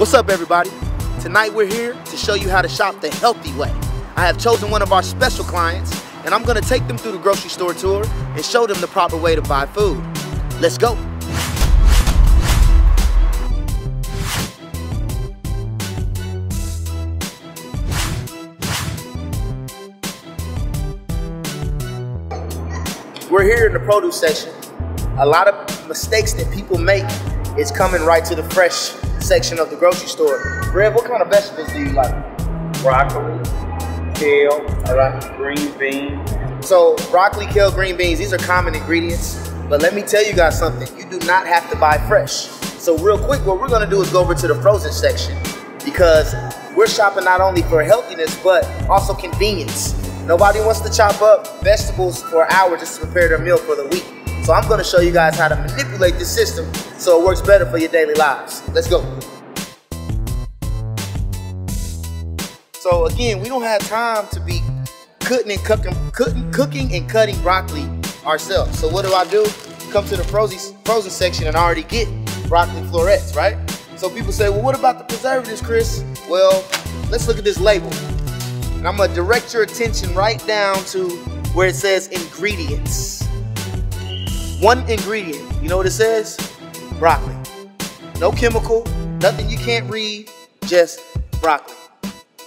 What's up, everybody? Tonight we're here to show you how to shop the healthy way. I have chosen one of our special clients, and I'm gonna take them through the grocery store tour and show them the proper way to buy food. Let's go. We're here in the produce section. A lot of mistakes that people make is coming right to the fresh section of the grocery store. Rev, what kind of vegetables do you like? Broccoli, kale, All right. green beans. So broccoli, kale, green beans, these are common ingredients. But let me tell you guys something, you do not have to buy fresh. So real quick, what we're gonna do is go over to the frozen section because we're shopping not only for healthiness, but also convenience. Nobody wants to chop up vegetables for an hour just to prepare their meal for the week. So I'm gonna show you guys how to manipulate this system so it works better for your daily lives. Let's go. So again, we don't have time to be cooking and cutting broccoli ourselves. So what do? Come to the frozen section and already get broccoli florets, right? So people say, well, what about the preservatives, Chris? Well, let's look at this label. And I'm gonna direct your attention right down to where it says ingredients. One ingredient, you know what it says? Broccoli. No chemical, nothing you can't read, just broccoli.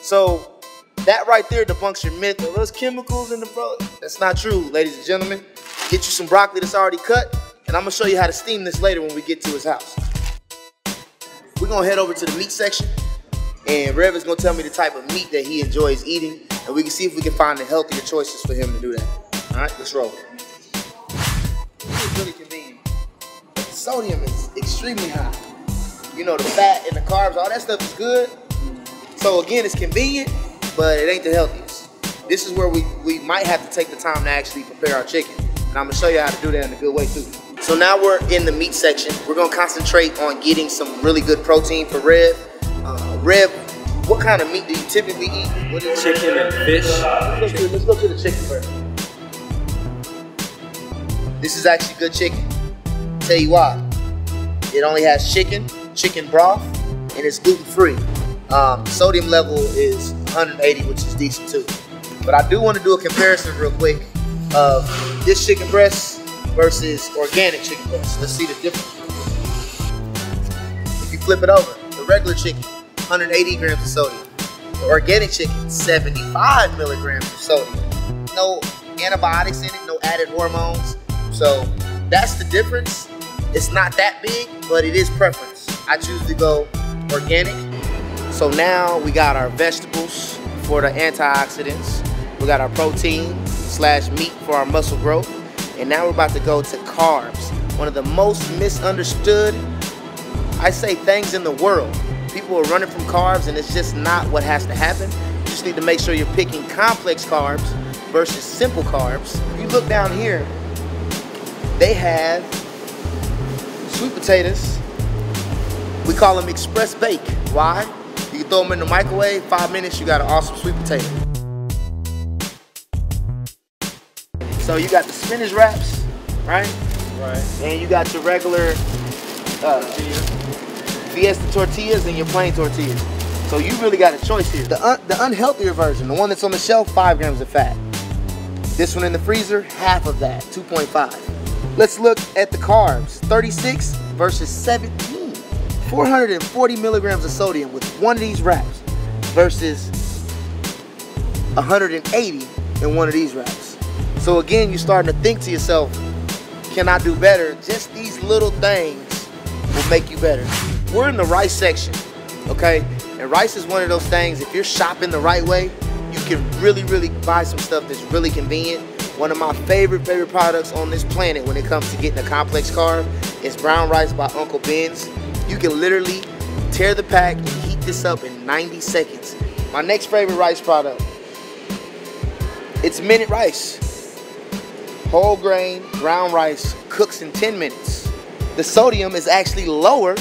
So that right there debunks your myth of those chemicals in the broccoli. That's not true, ladies and gentlemen. Get you some broccoli that's already cut, and I'm gonna show you how to steam this later when we get to his house. We're gonna head over to the meat section, and Rev is gonna tell me the type of meat that he enjoys eating, and we can see if we can find the healthier choices for him to do that. All right, let's roll. This is really convenient. But the sodium is extremely high. You know, the fat and the carbs, all that stuff is good. So again, it's convenient, but it ain't the healthiest. This is where we might have to take the time to actually prepare our chicken. And I'm gonna show you how to do that in a good way too. So now we're in the meat section. We're gonna concentrate on getting some really good protein for Rev. Rev, what kind of meat do you typically eat? What is Chicken and fish. Let's go to the chicken first. This is actually good chicken. Tell you why. It only has chicken broth, and it's gluten-free. Sodium level is 180, which is decent too. But I do want to do a comparison real quick of this chicken breast versus organic chicken breast. Let's see the difference. If you flip it over, the regular chicken, 180 grams of sodium. The organic chicken, 75 milligrams of sodium. No antibiotics in it, no added hormones. So that's the difference. It's not that big, but it is preference. I choose to go organic. So now we got our vegetables for the antioxidants. We got our protein / meat for our muscle growth. And now we're about to go to carbs. One of the most misunderstood, I say, things in the world. People are running from carbs and it's just not what has to happen. You just need to make sure you're picking complex carbs versus simple carbs. If you look down here, they have sweet potatoes. We call them express bake. Why? You can throw them in the microwave, 5 minutes, you got an awesome sweet potato. So you got the spinach wraps, right? Right. And you got your regular Fiesta tortillas and your plain tortillas. So you really got a choice here. The unhealthier version, the one that's on the shelf, 5 grams of fat. This one in the freezer, half of that, 2.5. Let's look at the carbs, 36 versus 17. 440 milligrams of sodium with one of these wraps versus 180 in one of these wraps. So again, you're starting to think to yourself, can I do better? Just these little things will make you better. We're in the rice section, okay? And rice is one of those things, if you're shopping the right way, you can really buy some stuff that's really convenient. One of my favorite products on this planet when it comes to getting a complex carb is brown rice by Uncle Ben's. You can literally tear the pack and heat this up in 90 seconds. My next favorite rice product, it's Minute Rice. Whole grain, brown rice, cooks in 10 minutes. The sodium is actually lower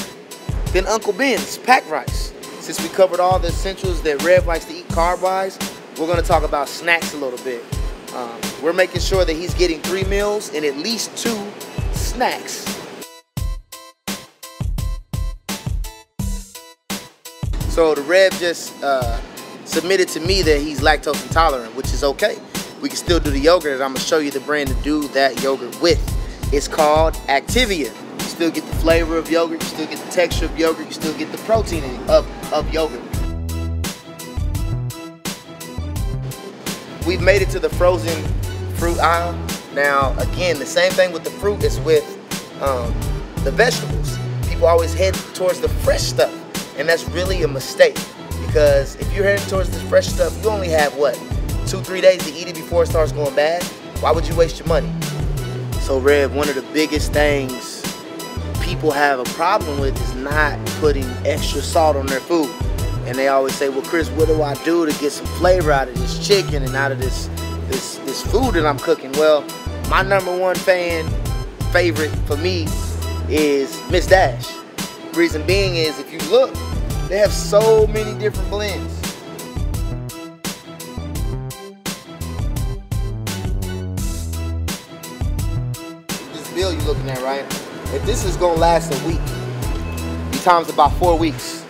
than Uncle Ben's packed rice. Since we covered all the essentials that Rev likes to eat carb-wise, we're gonna talk about snacks a little bit. We're making sure that he's getting 3 meals and at least 2 snacks. So the Rev just submitted to me that he's lactose intolerant, which is okay. We can still do the yogurt, and I'm gonna show you the brand to do that yogurt with. It's called Activia. You still get the flavor of yogurt, you still get the texture of yogurt, you still get the protein of yogurt. We've made it to the frozen fruit aisle. Now, again, the same thing with the fruit is with the vegetables. People always head towards the fresh stuff, and that's really a mistake, because if you're heading towards the fresh stuff, you only have, what, 2-3 days to eat it before it starts going bad? Why would you waste your money? So, Rev, one of the biggest things people have a problem with is not putting extra salt on their food. And they always say, well, Chris, what do I do to get some flavor out of this chicken and out of this food that I'm cooking? Well, my #1 favorite for me is Miss Dash. Reason being is, if you look, they have so many different blends. This bill you're looking at, right? If this is gonna last a week, you times it by 4 weeks.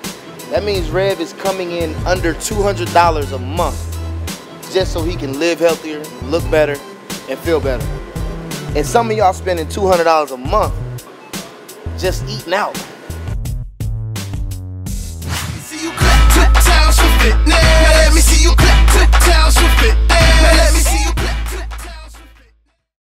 That means Rev is coming in under $200 a month just so he can live healthier, look better, and feel better. And some of y'all spending $200 a month just eating out. See you clap 2 times for fitness. Now let me see you clap 2 times for fitness. Now let me see